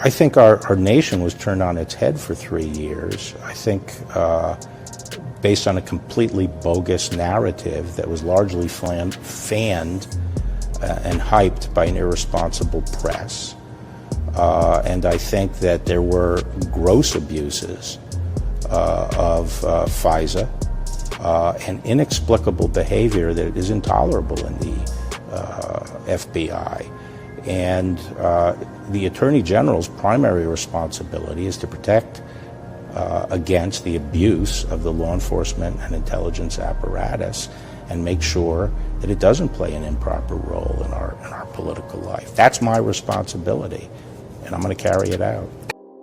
I think our nation was turned on its head for 3 years. I think based on a completely bogus narrative that was largely fanned and hyped by an irresponsible press. And I think that there were gross abuses of FISA and inexplicable behavior that is intolerable in the FBI. And the Attorney General's primary responsibility is to protect against the abuse of the law enforcement and intelligence apparatus and make sure that it doesn't play an improper role in our political life. That's my responsibility, and I'm going to carry it out.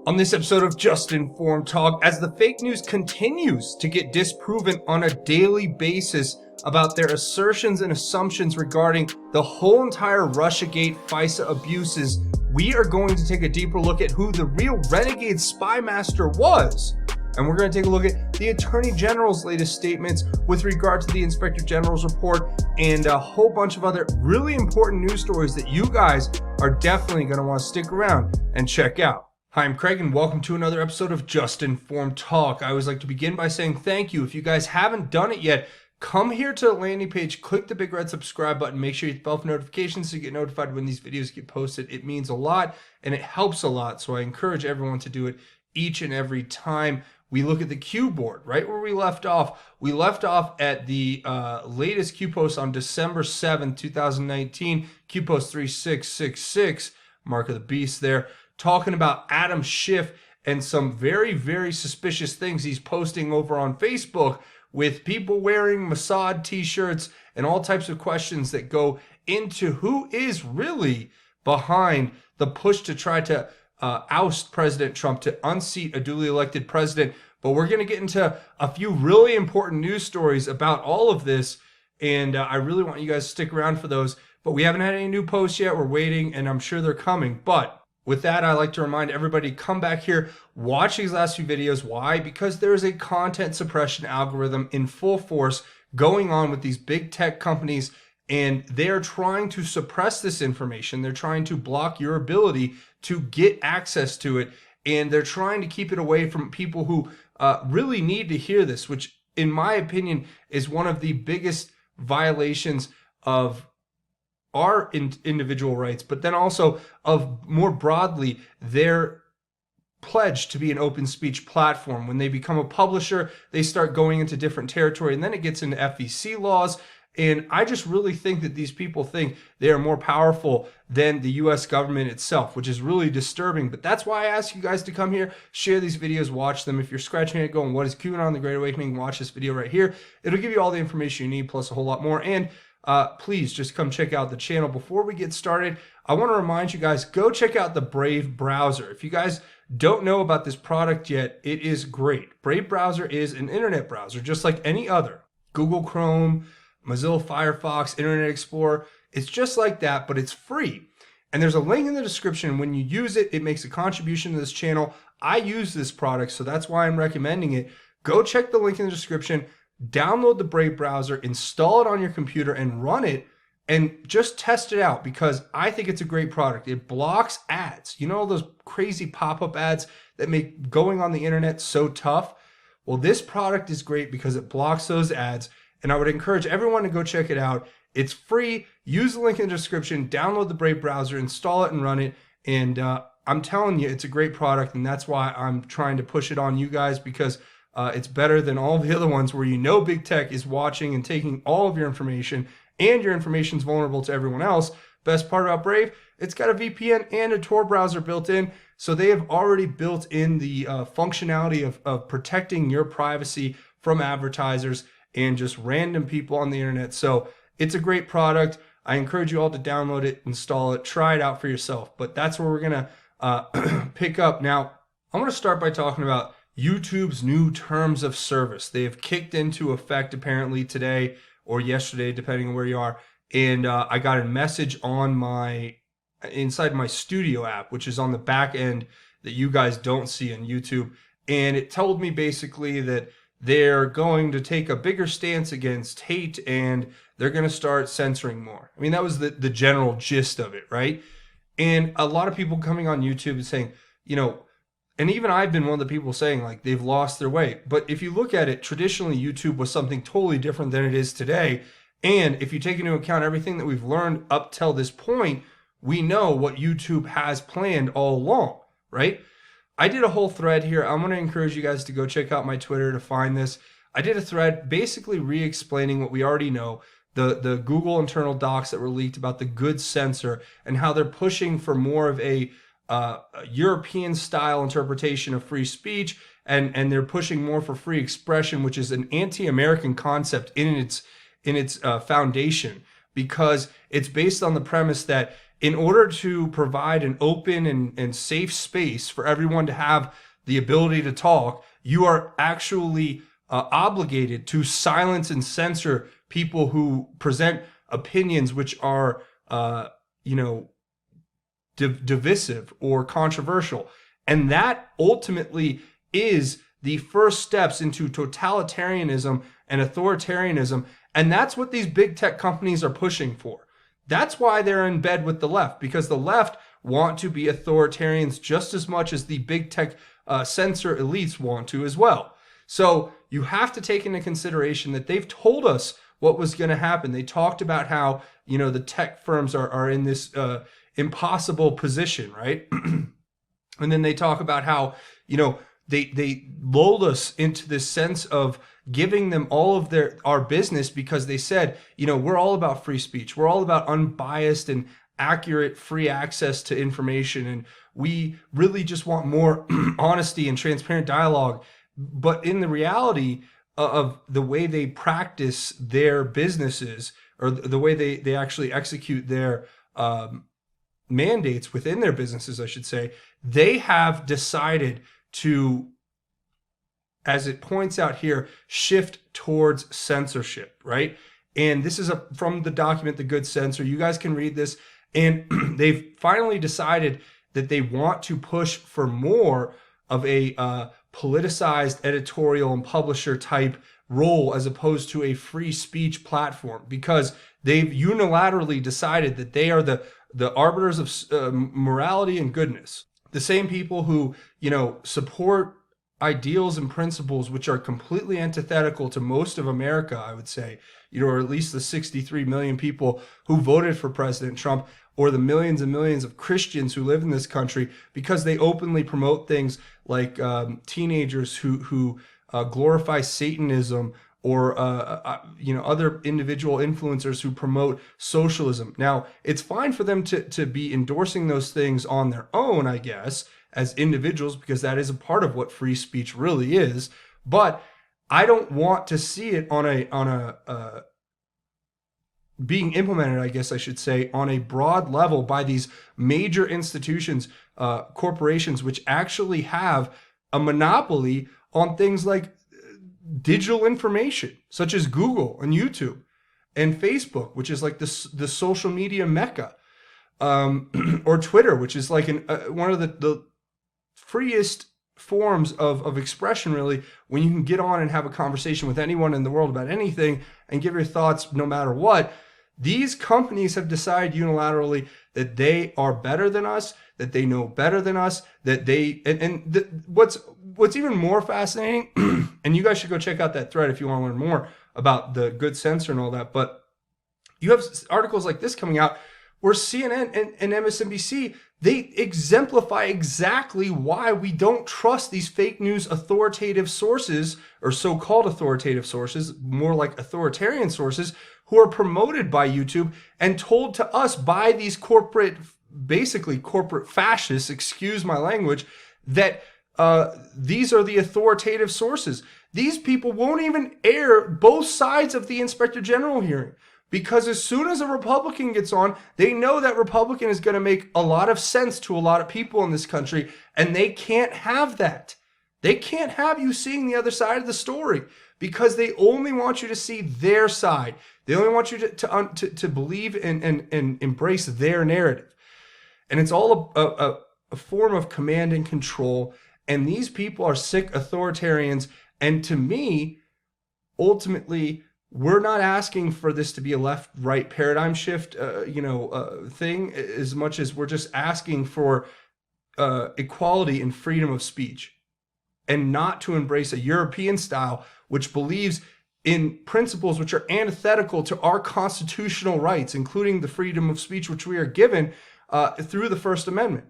On this episode of Just Informed Talk, as the fake news continues to get disproven on a daily basis about their assertions and assumptions regarding the whole entire Russiagate FISA abuses, we are going to take a deeper look at who the real renegade SPYMASTER was. And we're going to take a look at the Attorney General's latest statements with regard to the Inspector General's report and a whole bunch of other really important news stories that you guys are definitely going to want to stick around and check out. Hi, I'm Craig and welcome to another episode of Just Informed Talk. I always like to begin by saying thank you. If you guys haven't done it yet, come here to the landing page, click the big red subscribe button, make sure you hit the bell for notifications so you get notified when these videos get posted. It means a lot and it helps a lot, so I encourage everyone to do it each and every time. We look at the Q board, right where we left off. We left off at the latest Q post on December 7th, 2019, Q post 3666, mark of the beast there, talking about Adam Schiff and some very, very suspicious things he's posting over on Facebook with people wearing Mossad t-shirts and all types of questions that go into who is really behind the push to try to oust President Trump, to unseat a duly elected president. But we're going to get into a few really important news stories about all of this, and I really want you guys to stick around for those. But we haven't had any new posts yet. We're waiting, and I'm sure they're coming. But with that, I like to remind everybody, come back here, watch these last few videos. Why? Because there is a content suppression algorithm in full force going on with these big tech companies, and they're trying to suppress this information. They're trying to block your ability to get access to it, and they're trying to keep it away from people who really need to hear this, which in my opinion is one of the biggest violations of our individual rights, but then also of more broadly their pledge to be an open speech platform. When they become a publisher, they start going into different territory, and then it gets into FEC laws. And I just really think that these people think they are more powerful than the US government itself, which is really disturbing. But that's why I ask you guys to come here, share these videos, watch them. If you're scratching it going, what is QAnon, the Great Awakening, watch this video right here. It'll give you all the information you need, plus a whole lot more. And please just come check out the channel. Before we get started, I want to remind you guys, go check out the Brave browser. If you guys don't know about this product yet, it is great. Brave browser is an internet browser, just like any other. Google Chrome, Mozilla Firefox, Internet Explorer, it's just like that, but it's free. And there's a link in the description. When you use it, it makes a contribution to this channel. I use this product, so that's why I'm recommending it. Go check the link in the description, download the Brave browser, install it on your computer, and run it, and just test it out, because I think it's a great product. It blocks ads. You know all those crazy pop-up ads that make going on the internet so tough? Well, this product is great because it blocks those ads, and I would encourage everyone to go check it out. It's free. Use the link in the description, download the Brave browser, install it, and run it. And I'm telling you, it's a great product, and that's why I'm trying to push it on you guys, because it's better than all the other ones where you know big tech is watching and taking all of your information, and your information is vulnerable to everyone else. Best part about Brave, it's got a VPN and a Tor browser built in, so they have already built in the functionality of protecting your privacy from advertisers and just random people on the internet. So it's a great product. I encourage you all to download it, install it, try it out for yourself. But that's where we're going to pick up. Now, I want to start by talking about YouTube's new terms of service. They have kicked into effect apparently today or yesterday, depending on where you are. And I got a message on inside my studio app, which is on the back end that you guys don't see on YouTube. And it told me basically that they're going to take a bigger stance against hate, and they're going to start censoring more. I mean, that was the general gist of it, right? And a lot of people coming on YouTube and saying, you know, and even I've been one of the people saying like they've lost their way. But if you look at it, traditionally YouTube was something totally different than it is today. And if you take into account everything that we've learned up till this point, we know what YouTube has planned all along, right? I did a whole thread here. I'm going to encourage you guys to go check out my Twitter to find this. I did a thread basically re-explaining what we already know, the Google internal docs that were leaked about the good censor and how they're pushing for more of a European style interpretation of free speech, and they're pushing more for free expression, which is an anti-American concept in its foundation, because it's based on the premise that in order to provide an open and safe space for everyone to have the ability to talk, you are actually obligated to silence and censor people who present opinions which are, divisive or controversial. And that ultimately is the first steps into totalitarianism and authoritarianism. And that's what these big tech companies are pushing for. That's why they're in bed with the left, because the left want to be authoritarians just as much as the big tech censor elites want to as well. So you have to take into consideration that they've told us what was going to happen. They talked about how, the tech firms are in this impossible position, right? And then they talk about how, they lulled us into this sense of giving them all of our business, because they said, we're all about free speech. We're all about unbiased and accurate free access to information. And we really just want more honesty and transparent dialogue. But in the reality of the way they practice their businesses, or the way they actually execute their mandates within their businesses, I should say, they have decided to, as it points out here, shift towards censorship, right? And this is from the document, The Good Censor. You guys can read this. And they've finally decided that they want to push for more of a politicized editorial and publisher type role as opposed to a free speech platform, because they've unilaterally decided that they are the arbiters of morality and goodness. The same people who, support ideals and principles which are completely antithetical to most of America, I would say, or at least the 63 million people who voted for President Trump, or the millions and millions of Christians who live in this country, because they openly promote things like teenagers who glorify Satanism, or other individual influencers who promote socialism. Now, it's fine for them to be endorsing those things on their own, I guess, as individuals, because that is a part of what free speech really is. But I don't want to see it on a being implemented, I guess I should say, on a broad level by these major institutions, corporations, which actually have a monopoly on things like digital information, such as Google and YouTube and Facebook, which is like the social media mecca, or Twitter, which is like one of the freest forms of expression, really, when you can get on and have a conversation with anyone in the world about anything and give your thoughts no matter what. These companies have decided unilaterally that they are better than us, that they know better than us, that they, what's even more fascinating, and you guys should go check out that thread if you want to learn more about the good censor and all that, but you have articles like this coming out where CNN and MSNBC, they exemplify exactly why we don't trust these fake news authoritative sources, or so-called authoritative sources, more like authoritarian sources, who are promoted by YouTube and told to us by these basically corporate fascists, excuse my language, that these are the authoritative sources. These people won't even air both sides of the Inspector General hearing, because as soon as a Republican gets on, they know that Republican is going to make a lot of sense to a lot of people in this country, and they can't have that. They can't have you seeing the other side of the story, because they only want you to see their side. They only want you to believe and embrace their narrative. And it's all a form of command and control. And these people are sick authoritarians. And to me, ultimately, we're not asking for this to be a left-right paradigm shift, thing, as much as we're just asking for equality and freedom of speech, and not to embrace a European style which believes in principles which are antithetical to our constitutional rights, including the freedom of speech which we are given through the First Amendment.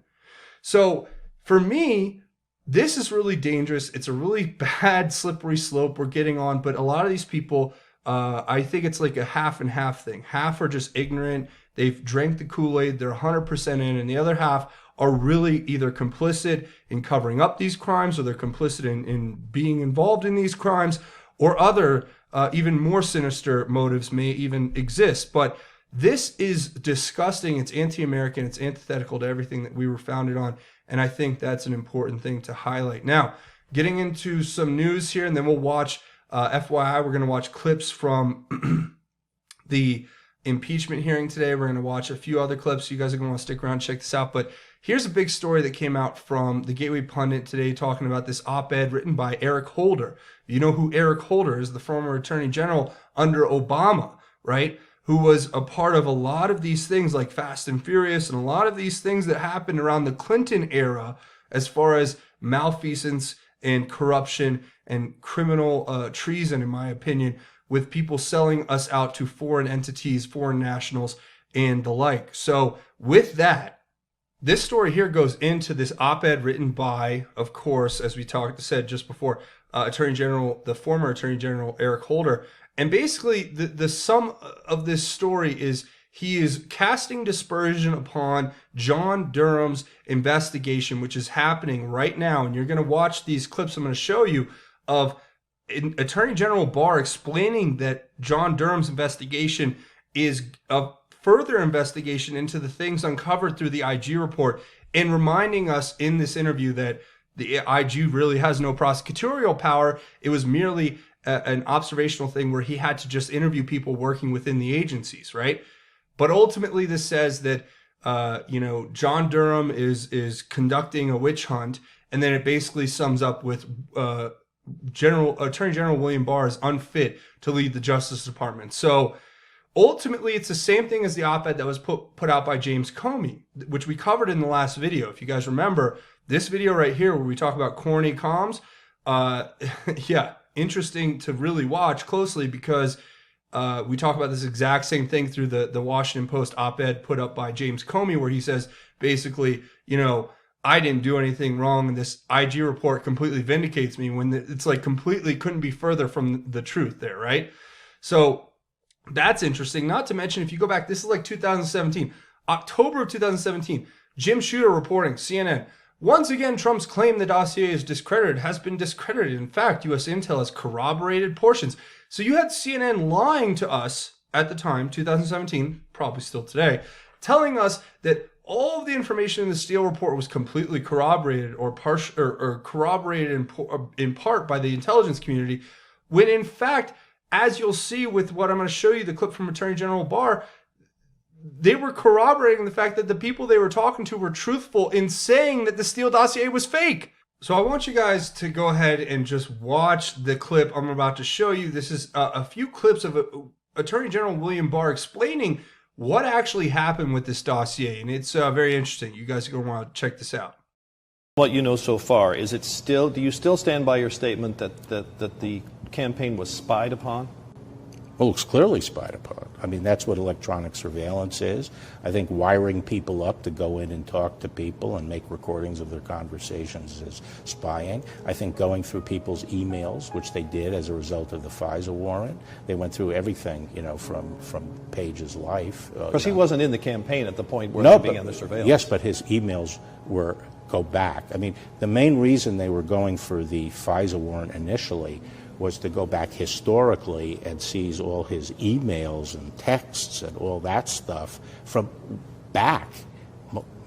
So for me, this is really dangerous. It's a really bad, slippery slope we're getting on. But a lot of these people, I think it's like a half and half thing. Half are just ignorant. They've drank the Kool-Aid. They're 100% in. And the other half are really either complicit in covering up these crimes, or they're complicit in being involved in these crimes, or other even more sinister motives may even exist. But this is disgusting. It's anti-American. It's antithetical to everything that we were founded on. And I think that's an important thing to highlight. Now, getting into some news here, and then we'll watch, FYI, we're going to watch clips from the impeachment hearing today. We're going to watch a few other clips. You guys are going to want to stick around and check this out. But here's a big story that came out from the Gateway Pundit today, talking about this op-ed written by Eric Holder. You know who Eric Holder is, the former Attorney General under Obama, right? Who was a part of a lot of these things like Fast and Furious, and a lot of these things that happened around the Clinton era as far as malfeasance and corruption and criminal treason, in my opinion, with people selling us out to foreign entities, foreign nationals, and the like. So with that, this story here goes into this op-ed written by, of course, as we said just before, the former Attorney General Eric Holder. And basically, the sum of this story is he is casting dispersion upon John Durham's investigation, which is happening right now. And you're going to watch these clips I'm going to show you of Attorney General Barr explaining that John Durham's investigation is a further investigation into the things uncovered through the IG report, and reminding us in this interview that the IG really has no prosecutorial power. It was merely an observational thing where he had to just interview people working within the agencies, right? But ultimately, this says that John Durham is conducting a witch hunt, and then it basically sums up with Attorney General William Barr is unfit to lead the Justice Department. So ultimately, it's the same thing as the op-ed that was put out by James Comey, which we covered in the last video. If you guys remember this video right here where we talk about corny comms, yeah, interesting to really watch closely, because we talk about this exact same thing through the Washington Post op-ed put up by James Comey, where he says basically, I didn't do anything wrong, and this IG report completely vindicates me, when it's like completely couldn't be further from the truth there, right? So that's interesting. Not to mention, if you go back, this is like 2017, October of 2017, Jim Shooter reporting, CNN. Once again, Trump's claim the dossier is discredited has been discredited. In fact, U.S. intel has corroborated portions. So you had CNN lying to us at the time, 2017, probably still today, telling us that all of the information in the Steele report was completely corroborated or corroborated in part by the intelligence community, when in fact, as you'll see with what I'm going to show you, the clip from Attorney General Barr, they were corroborating the fact that the people they were talking to were truthful in saying that the Steele dossier was fake. So I want you guys to go ahead and just watch the clip I'm about to show you. This is a few clips of Attorney General William Barr explaining what actually happened with this dossier, and it's very interesting. You guys are going to want to check this out. What you know so far, is it still? Do you still stand by your statement that the campaign was spied upon? Well, it's clearly spied upon. I mean, that's what electronic surveillance is. I think wiring people up to go in and talk to people and make recordings of their conversations is spying. I think going through people's emails, which they did as a result of the FISA warrant, they went through everything, from Page's life. Because he wasn't in the campaign at the point where they began under surveillance. Yes, but his emails go back. I mean, the main reason they were going for the FISA warrant initially was to go back historically and seize all his emails and texts and all that stuff from back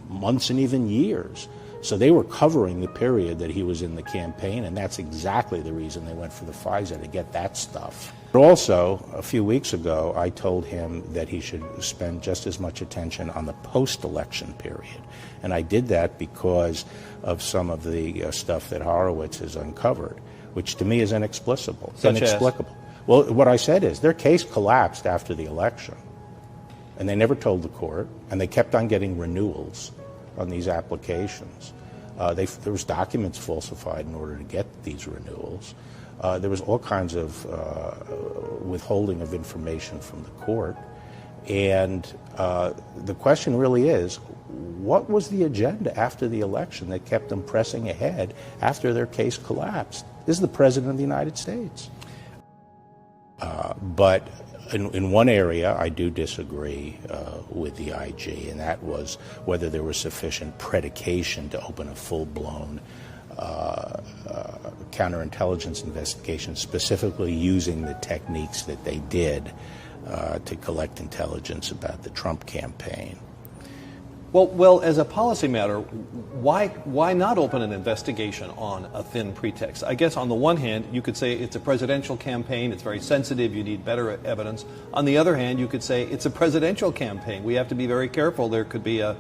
months and even years. So they were covering the period that he was in the campaign, and that's exactly the reason they went for the FISA, to get that stuff. But also, a few weeks ago, I told him that he should spend just as much attention on the post-election period. And I did that because of some of the stuff that Horowitz has uncovered, which to me is inexplicable. Inexplicable. Well, what I said is their case collapsed after the election, and they never told the court, and they kept on getting renewals on these applications. There was documents falsified in order to get these renewals. There was all kinds of withholding of information from the court. And the question really is, what was the agenda after the election that kept them pressing ahead after their case collapsed? This is the President of the United States. But in one area, I do disagree with the IG, and that was whether there was sufficient predication to open a full-blown counterintelligence investigation, specifically using the techniques that they did to collect intelligence about the Trump campaign. Well, as a policy matter, why not open an investigation on a thin pretext? I guess on the one hand, you could say it's a presidential campaign, it's very sensitive, you need better evidence. On the other hand, you could say it's a presidential campaign. We have to be very careful. There could be a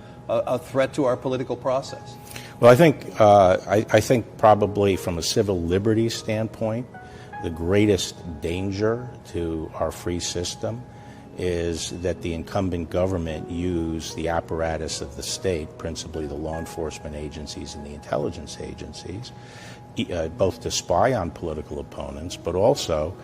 threat to our political process. Well, I think probably from a civil liberties standpoint, the greatest danger to our free system is that the incumbent government use the apparatus of the state, principally the law enforcement agencies and the intelligence agencies, both to spy on political opponents, but also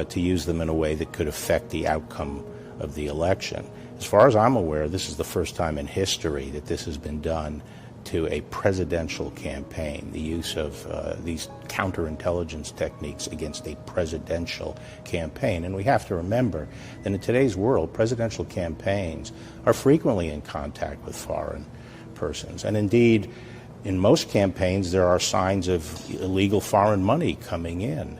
to use them in a way that could affect the outcome of the election. As far as I'm aware, this is the first time in history that this has been done to a presidential campaign, the use of these counterintelligence techniques against a presidential campaign. And we have to remember that in today's world, presidential campaigns are frequently in contact with foreign persons. And indeed, in most campaigns, there are signs of illegal foreign money coming in.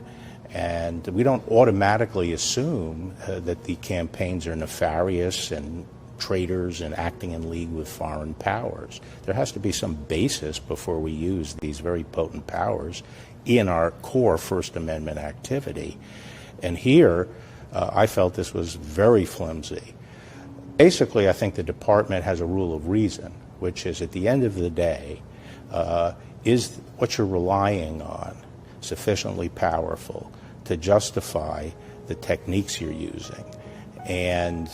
And we don't automatically assume that the campaigns are nefarious and traitors and acting in league with foreign powers. There has to be some basis before we use these very potent powers in our core First Amendment activity. And here, I felt this was very flimsy. Basically, I think the department has a rule of reason, which is at the end of the day, is what you're relying on sufficiently powerful to justify the techniques you're using? And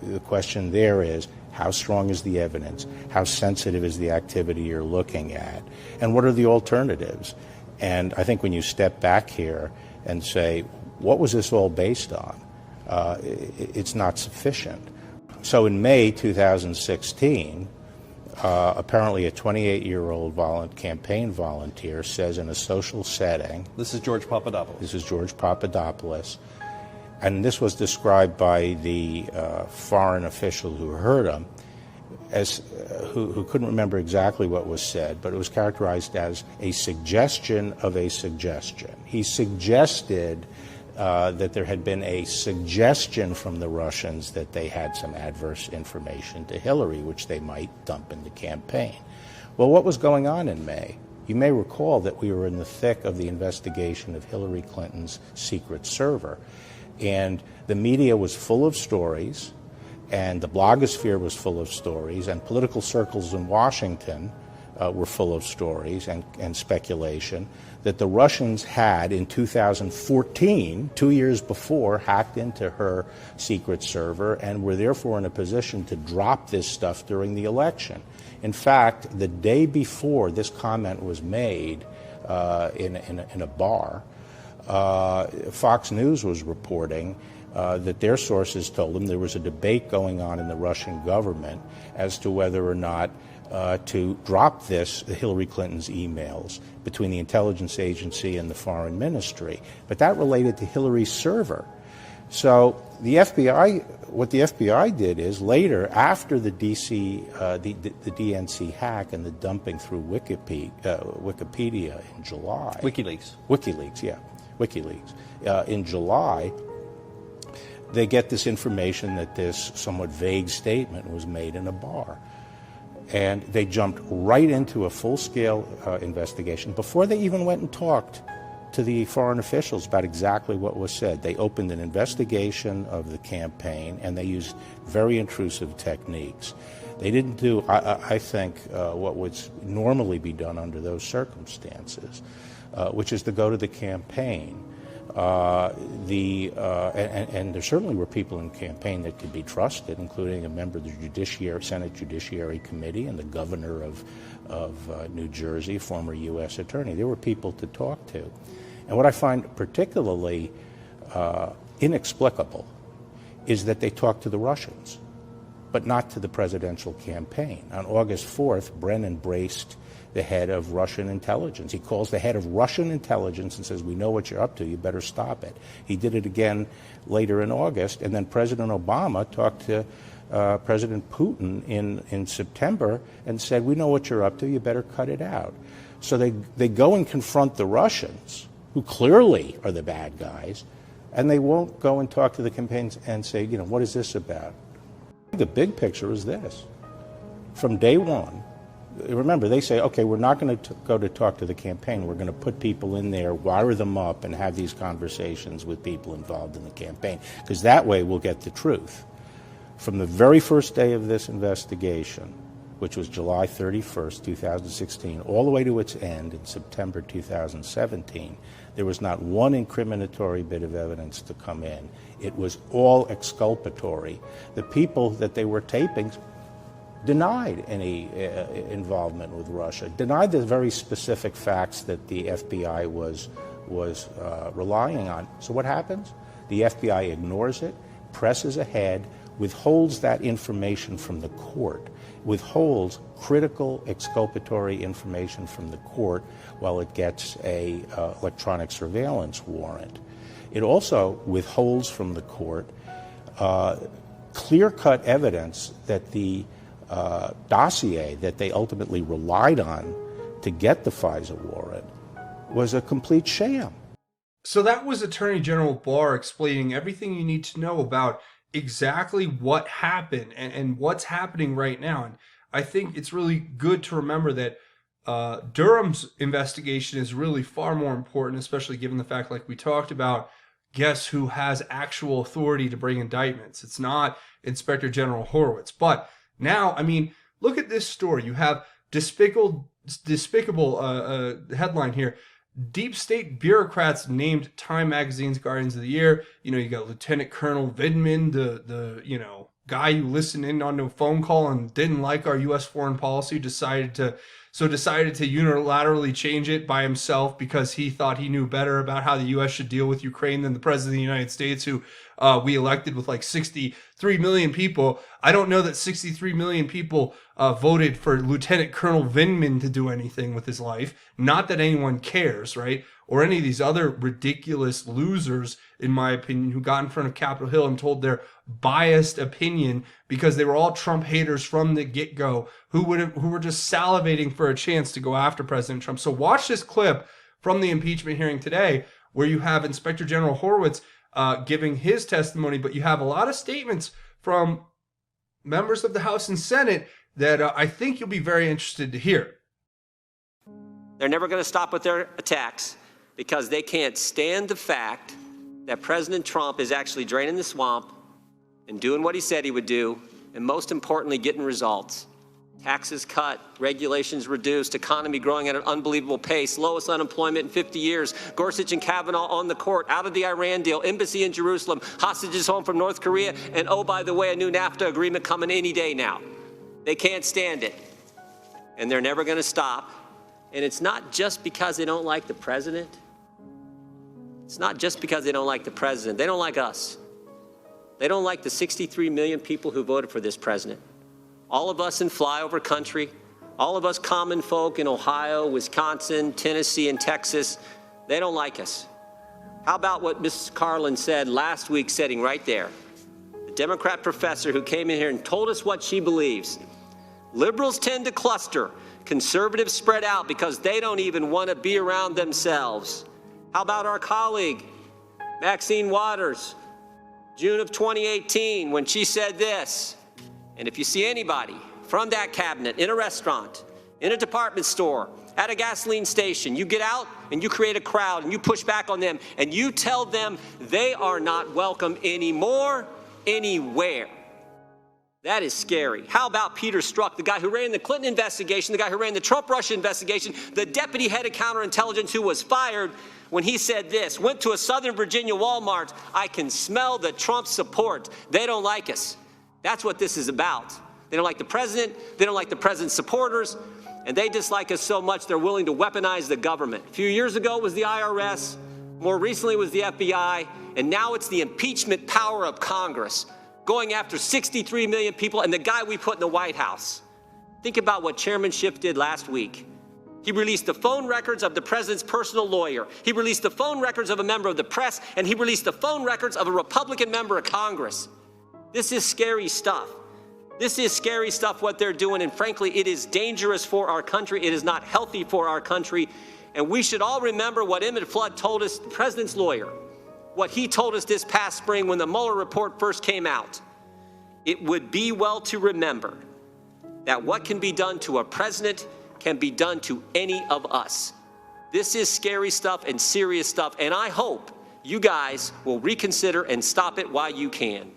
the question there is, how strong is the evidence? How sensitive is the activity you're looking at? And what are the alternatives? And I think when you step back here and say, what was this all based on? It's not sufficient. So in May 2016, apparently a 28-year-old campaign volunteer says in a social setting... This is George Papadopoulos. This is George Papadopoulos. And this was described by the foreign official who heard him, as who couldn't remember exactly what was said, but it was characterized as a suggestion of a suggestion. He suggested that there had been a suggestion from the Russians that they had some adverse information to Hillary, which they might dump in the campaign. Well, what was going on in May? You may recall that we were in the thick of the investigation of Hillary Clinton's secret server. And the media was full of stories, and the blogosphere was full of stories, and political circles in Washington were full of stories and speculation that the Russians had, in 2014, 2 years before, hacked into her secret server and were therefore in a position to drop this stuff during the election. In fact, the day before this comment was made in a bar, Fox News was reporting that their sources told them there was a debate going on in the Russian government as to whether or not to drop Hillary Clinton's emails between the intelligence agency and the foreign ministry. But that related to Hillary's server. So the FBI, what the FBI did is later, after the DNC hack and the dumping through Wikipedia in July. WikiLeaks, yeah. WikiLeaks. In July, they get this information that this somewhat vague statement was made in a bar. And they jumped right into a full-scale investigation before they even went and talked to the foreign officials about exactly what was said. They opened an investigation of the campaign, and they used very intrusive techniques. They didn't do, I think, what would normally be done under those circumstances, which is to go to the campaign And there certainly were people in the campaign that could be trusted, including a member of the Senate Judiciary Committee and the governor of New Jersey, a former U.S. attorney. There were people to talk to. And what I find particularly inexplicable is that they talked to the Russians, but not to the presidential campaign. On August 4th, Brennan braced the head of Russian intelligence. He calls the head of Russian intelligence and says, "We know what you're up to, you better stop it." He did it again later in August, and then President Obama talked to President Putin in September and said, "We know what you're up to, you better cut it out." So they go and confront the Russians, who clearly are the bad guys, and they won't go and talk to the campaigns and say, what is this about? The big picture is this. From day one, remember, they say, okay, we're not going to go to talk to the campaign. We're going to put people in there, wire them up, and have these conversations with people involved in the campaign, because that way we'll get the truth. From the very first day of this investigation, which was July 31st, 2016, all the way to its end in September 2017, there was not one incriminatory bit of evidence to come in. It was all exculpatory. The people that they were taping denied any involvement with Russia, denied the very specific facts that the FBI was relying on. So what happens? The FBI ignores it, presses ahead, withholds that information from the court, withholds critical exculpatory information from the court while it gets a electronic surveillance warrant. It also withholds from the court clear-cut evidence that the dossier that they ultimately relied on to get the FISA warrant was a complete sham. So that was Attorney General Barr explaining everything you need to know about exactly what happened and what's happening right now. And I think it's really good to remember that Durham's investigation is really far more important, especially given the fact, like we talked about, guess who has actual authority to bring indictments? It's not Inspector General Horowitz. But now, I mean, look at this story. You have despicable headline here. Deep state bureaucrats named Time Magazine's Guardians of the Year. You got Lieutenant Colonel Vindman, the guy who listened in on a phone call and didn't like our U.S. foreign policy, decided to unilaterally change it by himself because he thought he knew better about how the U.S. should deal with Ukraine than the President of the United States, who we elected with like 63 million people. I don't know that 63 million people voted for Lieutenant Colonel Vindman to do anything with his life. Not that anyone cares, right? Or any of these other ridiculous losers, in my opinion, who got in front of Capitol Hill and told their biased opinion because they were all Trump haters from the get-go, who were just salivating for a chance to go after President Trump. So watch this clip from the impeachment hearing today, where you have Inspector General Horowitz giving his testimony, but you have a lot of statements from members of the House and Senate that I think you'll be very interested to hear. They're never going to stop with their attacks because they can't stand the fact that President Trump is actually draining the swamp and doing what he said he would do, and most importantly, getting results. Taxes cut, regulations reduced, economy growing at an unbelievable pace, lowest unemployment in 50 years, Gorsuch and Kavanaugh on the court, out of the Iran deal, embassy in Jerusalem, hostages home from North Korea, and oh, by the way, a new NAFTA agreement coming any day now. They can't stand it, and they're never going to stop. And it's not just because they don't like the president. It's not just because they don't like the president. They don't like us. They don't like the 63 million people who voted for this president. All of us in flyover country, all of us common folk in Ohio, Wisconsin, Tennessee, and Texas, they don't like us. How about what Mrs. Carlin said last week, sitting right there? The Democrat professor who came in here and told us what she believes. Liberals tend to cluster. Conservatives spread out because they don't even want to be around themselves. How about our colleague, Maxine Waters, June of 2018, when she said this? And if you see anybody from that cabinet in a restaurant, in a department store, at a gasoline station, you get out and you create a crowd and you push back on them and you tell them they are not welcome anymore, anywhere. That is scary. How about Peter Strzok, the guy who ran the Clinton investigation, the guy who ran the Trump-Russia investigation, the deputy head of counterintelligence who was fired when he said this, went to a Southern Virginia Walmart, I can smell the Trump support. They don't like us. That's what this is about. They don't like the president, they don't like the president's supporters, and they dislike us so much they're willing to weaponize the government. A few years ago it was the IRS, more recently it was the FBI, and now it's the impeachment power of Congress, going after 63 million people and the guy we put in the White House. Think about what Chairman Schiff did last week. He released the phone records of the president's personal lawyer. He released the phone records of a member of the press, and he released the phone records of a Republican member of Congress. This is scary stuff. This is scary stuff what they're doing, and frankly, it is dangerous for our country. It is not healthy for our country, and we should all remember what Emmett Flood told us, the president's lawyer, what he told us this past spring when the Mueller report first came out. It would be well to remember that what can be done to a president can be done to any of us. This is scary stuff and serious stuff, and I hope you guys will reconsider and stop it while you can.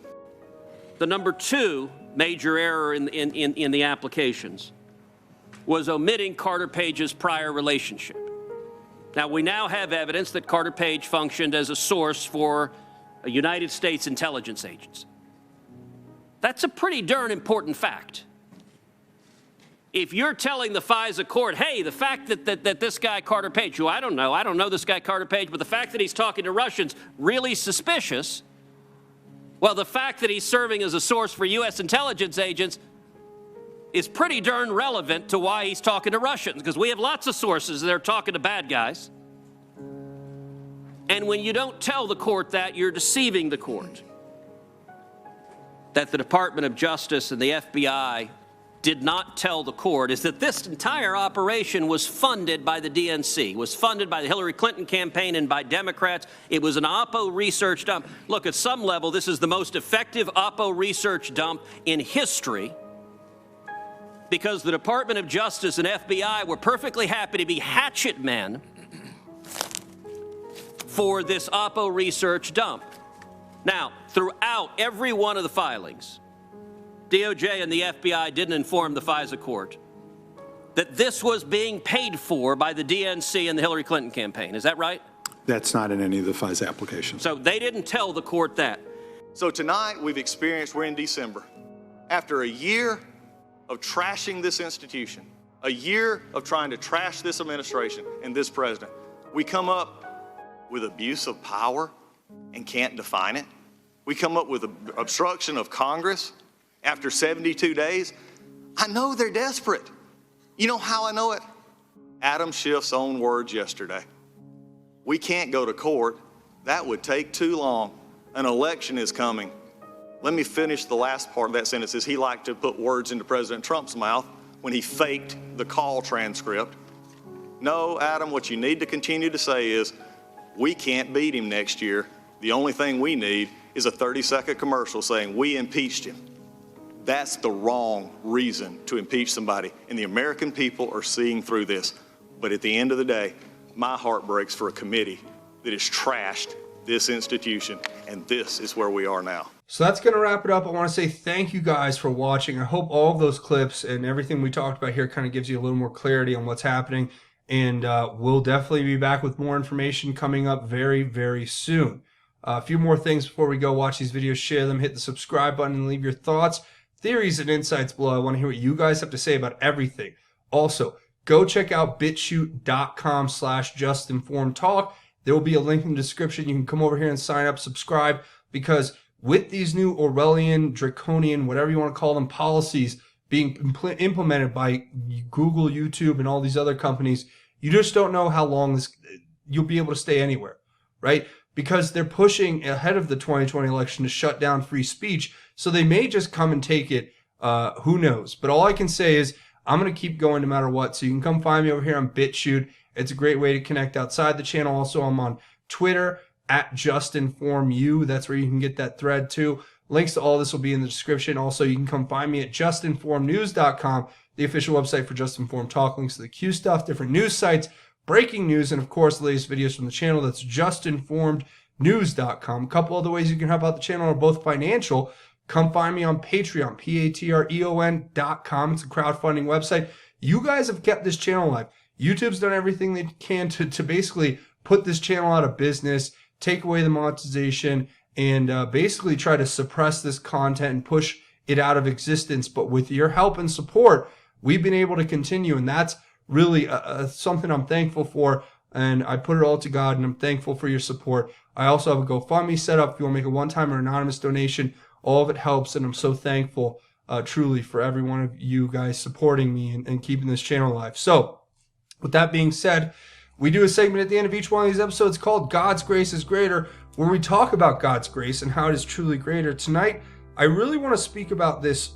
The number 2 major error in the applications was omitting Carter Page's prior relationship. Now, we now have evidence that Carter Page functioned as a source for a United States intelligence agency. That's a pretty darn important fact. If you're telling the FISA court, hey, the fact that this guy Carter Page, who I don't know this guy Carter Page, but the fact that he's talking to Russians, really suspicious. Well, the fact that he's serving as a source for U.S. intelligence agents is pretty darn relevant to why he's talking to Russians, because we have lots of sources that are talking to bad guys. And when you don't tell the court that, you're deceiving the court. That the Department of Justice and the FBI did not tell the court is that this entire operation was funded by the DNC, was funded by the Hillary Clinton campaign and by Democrats. It was an Oppo research dump. Look, at some level, this is the most effective Oppo research dump in history, because the Department of Justice and FBI were perfectly happy to be hatchet men for this Oppo research dump. Now, throughout every one of the filings, DOJ and the FBI didn't inform the FISA court that this was being paid for by the DNC and the Hillary Clinton campaign. Is that right? That's not in any of the FISA applications. So they didn't tell the court that. So tonight we're in December. After a year of trashing this institution, a year of trying to trash this administration and this president, we come up with abuse of power and can't define it. We come up with obstruction of Congress after 72 days. I know they're desperate. You know how I know it? Adam Schiff's own words yesterday. We can't go to court. That would take too long. An election is coming. Let me finish the last part of that sentence. Is he liked to put words into President Trump's mouth when he faked the call transcript. No, Adam, what you need to continue to say is, we can't beat him next year. The only thing we need is a 30-second commercial saying we impeached him. That's the wrong reason to impeach somebody, and the American people are seeing through this. But at the end of the day, my heart breaks for a committee that has trashed this institution, and this is where we are now. So that's going to wrap it up. I want to say thank you guys for watching. I hope all of those clips and everything we talked about here kind of gives you a little more clarity on what's happening, and we'll definitely be back with more information coming up very, very soon. A few more things before we go. Watch these videos, share them, hit the subscribe button, and leave your thoughts, theories, and insights below. I want to hear what you guys have to say about everything. Also, go check out bitchute.com/justinformedtalk. There will be a link in the description. You can come over here and sign up, subscribe, because with these new Orwellian, draconian, whatever you want to call them, policies being implemented by Google, YouTube, and all these other companies, you just don't know how long you'll be able to stay anywhere, right? Because they're pushing ahead of the 2020 election to shut down free speech. So they may just come and take it. Who knows? But all I can say is I'm going to keep going no matter what. So you can come find me over here on BitChute. It's a great way to connect outside the channel. Also, I'm on Twitter @JustinFormedU. That's where you can get that thread too. Links to all this will be in the description. Also, you can come find me at JustinFormedNews.com, the official website for Just Informed Talk. Links to the Q stuff, different news sites, breaking news, and of course, the latest videos from the channel. That's JustinFormedNews.com. A couple other ways you can help out the channel are both financial. come find me on Patreon, patreon.com. It's a crowdfunding website. You guys have kept this channel alive. YouTube's done everything they can to basically put this channel out of business, take away the monetization, and basically try to suppress this content and push it out of existence. But with your help and support, we've been able to continue, and that's really something I'm thankful for. And I put it all to God, and I'm thankful for your support. I also have a GoFundMe set up if you want to make a one-time or anonymous donation. All of it helps, and I'm so thankful, truly, for every one of you guys supporting me and keeping this channel alive. So, with that being said, we do a segment at the end of each one of these episodes called God's Grace is Greater, where we talk about God's grace and how it is truly greater. Tonight, I really want to speak about this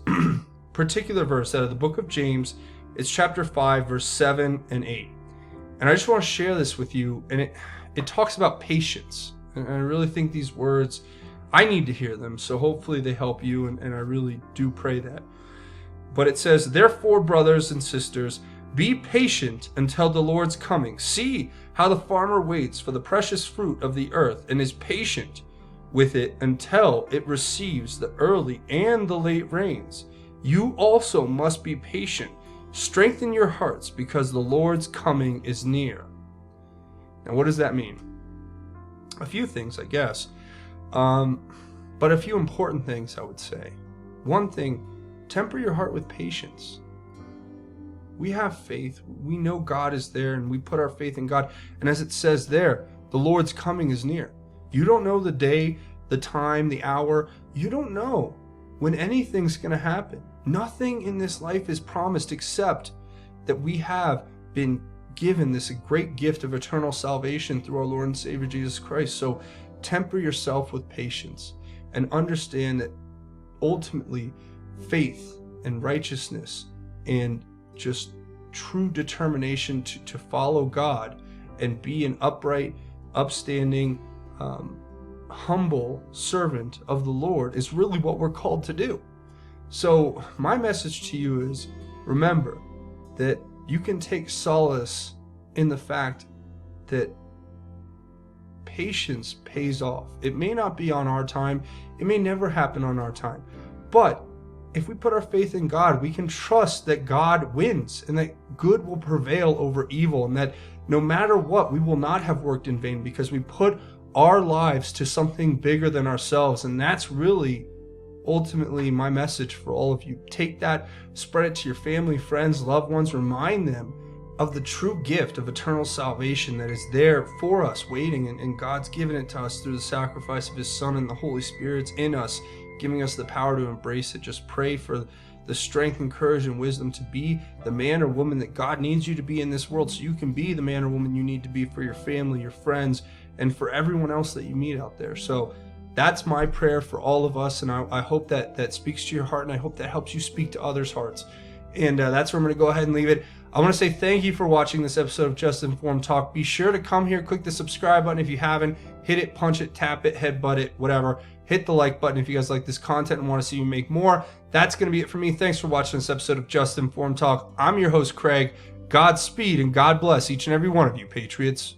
particular verse out of the book of James. It's chapter 5, verse 7 and 8. And I just want to share this with you. And it talks about patience. And I really think these words, I need to hear them. So hopefully they help you. And I really do pray that. But it says, therefore, brothers and sisters, be patient until the Lord's coming. See how the farmer waits for the precious fruit of the earth and is patient with it until it receives the early and the late rains. You also must be patient. Strengthen your hearts because the Lord's coming is near. Now, what does that mean? A few things, I guess. But a few important things, I would say. One thing, temper your heart with patience. We have faith. We know God is there, and we put our faith in God. And as it says there, the Lord's coming is near. You don't know the day, the time, the hour. You don't know when anything's going to happen. Nothing in this life is promised except that we have been given this great gift of eternal salvation through our Lord and Savior Jesus Christ. So temper yourself with patience and understand that ultimately faith and righteousness and just true determination to follow God and be an upright, upstanding, humble servant of the Lord is really what we're called to do. So my message to you is, remember that you can take solace in the fact that patience pays off. It may not be on our time. It may never happen on our time. But if we put our faith in God, we can trust that God wins and that good will prevail over evil, and that no matter what, we will not have worked in vain because we put our lives to something bigger than ourselves. And that's really ultimately my message for all of you. Take that, spread it to your family, friends, loved ones, remind them of the true gift of eternal salvation that is there for us waiting, and God's given it to us through the sacrifice of his Son, and the Holy Spirit's in us, giving us the power to embrace it. Just pray for the strength and courage and wisdom to be the man or woman that God needs you to be in this world, so you can be the man or woman you need to be for your family, your friends, and for everyone else that you meet out there. So that's my prayer for all of us, and I hope that speaks to your heart, and I hope that helps you speak to others' hearts. And that's where I'm going to go ahead and leave it. I want to say thank you for watching this episode of Just Informed Talk. Be sure to come here, click the subscribe button if you haven't. Hit it, punch it, tap it, headbutt it, whatever. Hit the like button if you guys like this content and want to see me make more. That's going to be it for me. Thanks for watching this episode of Just Informed Talk. I'm your host, Craig. Godspeed and God bless each and every one of you, Patriots.